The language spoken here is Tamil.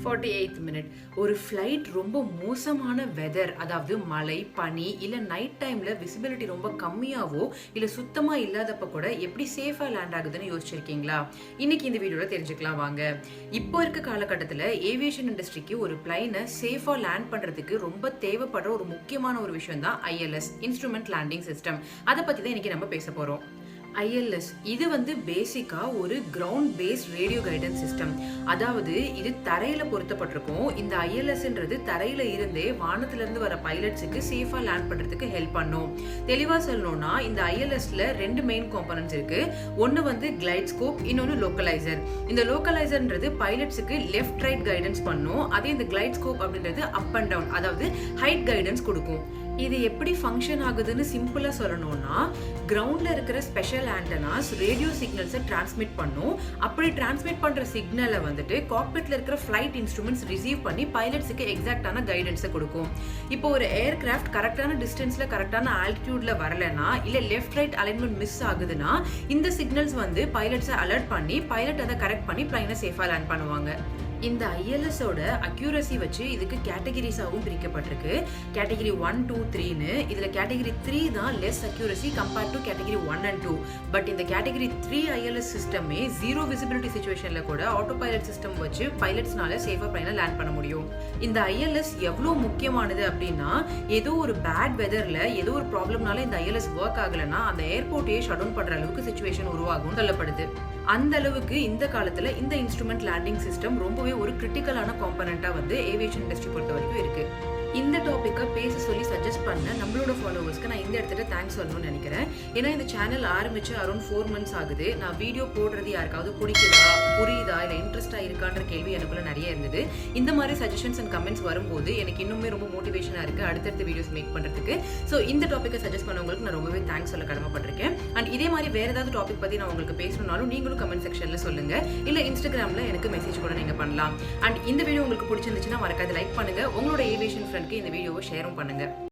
48th minute. ஒரு ஃப்ளைட் ரொம்ப மோசமான வெதர், அதாவது மழை, பனி இல்ல நைட் டைம்ல விசிபிலிட்டி ரொம்ப கம்மியாவோ இல்ல சுத்தமா இல்லாதப்ப கூட எப்படி சேஃபா லேண்ட் ஆகுதுன்னு யோசிச்சிருக்கீங்களா? இன்னைக்கு இந்த வீடியோல தெரிஞ்சுக்கலாம் வாங்க. இப்போ இருக்க காலகட்டத்தில் ஏவியேஷன் இண்டஸ்ட்ரிக்கு ஒரு பிளைனை சேஃபா லேண்ட் பண்றதுக்கு ரொம்ப தேவைப்படுற ஒரு முக்கியமான ஒரு விஷயம் தான் ILS, இன்ஸ்ட்ருமெண்ட் லேண்டிங் சிஸ்டம். அதை பத்தி தான் இன்னைக்கு நம்ம பேச போறோம். ILS இது பேசிக்கா ஒரு ground based radio guidance system. அதாவது இது தரையில பொருத்தப்பட்டிருக்கும். இந்த ILSன்றது தரையில இருந்தே வானத்துல இருந்து வர பைலட்ஸுக்கு சேஃபா லேண்ட் பண்றதுக்கு ஹெல்ப் பண்ணும். தெளிவா சொல்லணும்னா இந்த ILSல ரெண்டு மெயின் காம்பனன்ட்ஸ் இருக்கு. ஒன்னு கிளைட் ஸ்கோப், இன்னொன்னு லோக்கலைசர். இந்த லோக்கலைசர்ன்றது பைலட்ஸுக்கு லெஃப்ட் ரைட் கைடன்ஸ் பண்ணும். அதே இந்த கிளைட் ஸ்கோப் அப்படின்றது அப் அண்ட் டவுன், அதாவது ஹைட் கைடன்ஸ் கொடுக்கும். இது எப்படி ஃபங்க்ஷன் ஆகுதுன்னு சிம்பிளா சொல்லணும்னா, கிரவுண்ட்ல இருக்கிற ஸ்பெஷல் ஆண்டனாஸ் ரேடியோ சிக்னல்ஸை டிரான்ஸ்மிட் பண்ணும். அப்படி டிரான்ஸ்மிட் பண்ற சிக்னலை காக்பிட்ல இருக்கிற ஃபிளைட் இன்ஸ்ட்ருமெண்ட்ஸ் ரிசீவ் பண்ணி பைலட்ஸுக்கு எக்ஸாக்டான கைடன்ஸை கொடுக்கும். இப்போ ஒரு ஏர்கிராஃப்ட் கரெக்டான டிஸ்டன்ஸ்ல கரெக்டான ஆல்டிடியூட்ல வரலனா இல்ல லெஃப்ட் ரைட் அலைன்மெண்ட் மிஸ் ஆகுதுன்னா இந்த சிக்னல்ஸ் பைலட்ஸை அலர்ட் பண்ணி பைலட் அதை கரெக்ட் பண்ணி பிளைனை சேஃபா லேண்ட் பண்ணுவாங்க. இந்த ILSோட அக்யூரசி வச்சு இதுக்கு கேட்டகரிஸாகவும் பிரிக்கப்பட்டிருக்கு. கேட்டகரி 1, 2, 3ன்னு. இதுல கேட்டகரி 3 தான் less accuracy compared to category 1 and 2. But இந்த கேட்டகரி 3 ILS சிஸ்டமே ஜீரோ விசிபிலிட்டி சிச்சுவேஷன்ல கூட ஆட்டோ பைலட் சிஸ்டம் வச்சு பைலட்ஸ்னால சேஃபா பிளைனை லேண்ட் பண்ண முடியும். இந்த ILS எவ்வளவு முக்கியமானது அப்படின்னா, ஏதோ ஒரு பேட் வெதர்ல ஏதோ ஒரு ப்ராப்ளம்னால இந்த ILS ஒர்க் ஆகலைன்னா அந்த ஏர்போர்ட்டையே ஷட் டவுன் பண்ற அளவுக்கு சிச்சுவேஷன் உருவாகும் சொல்லப்படுது. அந்த அளவுக்கு இந்த காலத்துல இந்த இன்ஸ்ட்ருமெண்ட் லேண்டிங் சிஸ்டம் ரொம்பவே ஒரு கிரிட்டிக்கலான காம்பனண்டா ஏவியேஷன் இண்டஸ்ட்ரி பொறுத்த வரைக்கும் இருக்கு. இந்த டாபிக்கை பேச சொல்லி சஜஸ்ட் பண்ண நம்மளோட ஃபாலோவர்ஸ்க்கு நான் இந்த இடத்துல தேங்க்ஸ் சொல்லணும்னு நினைக்கிறேன். ஏன்னா இந்த சேனல் ஆரம்பிச்சு அரௌண்ட் 4 months ஆகுது. நான் வீடியோ போடுறது யாருக்காவது பிடிக்குதா, புரியுதா, இல்லை இன்ட்ரெஸ்டா இருக்கான்ற கேள்வி எனக்குள்ள நிறைய இருந்தது. இந்த மாதிரி சஜஷன்ஸ் அண்ட் கமெண்ட்ஸ் வரும்போது எனக்கு இன்னுமே ரொம்ப மோட்டிவேஷனா இருக்கு அடுத்தடுத்த வீடியோஸ் மேக் பண்றதுக்கு. ஸோ இந்த டாப்பிக்கை சஜஸ்ட் பண்ணவங்களுக்கு நான் ரொம்பவே தேங்க்ஸ் சொல்ல கடமைப்பட்டிருக்கேன். அண்ட் இதே மாதிரி வேற ஏதாவது டாபிக் பத்தி நான் உங்களுக்கு பேசணும்னாலும் நீங்களும் கமெண்ட் செக்ஷன்ல சொல்லுங்க. இல்ல இன்ஸ்டாகிராம்ல எனக்கு மெசேஜ் கூட நீங்க பண்ணலாம். அண்ட் இந்த வீடியோ உங்களுக்கு பிடிச்சிருந்துச்சுன்னா மறக்காத லைக் பண்ணுங்க. உங்களோட ஏவியேஷன் இந்த வீடியோவை ஷேரும் பண்ணுங்க.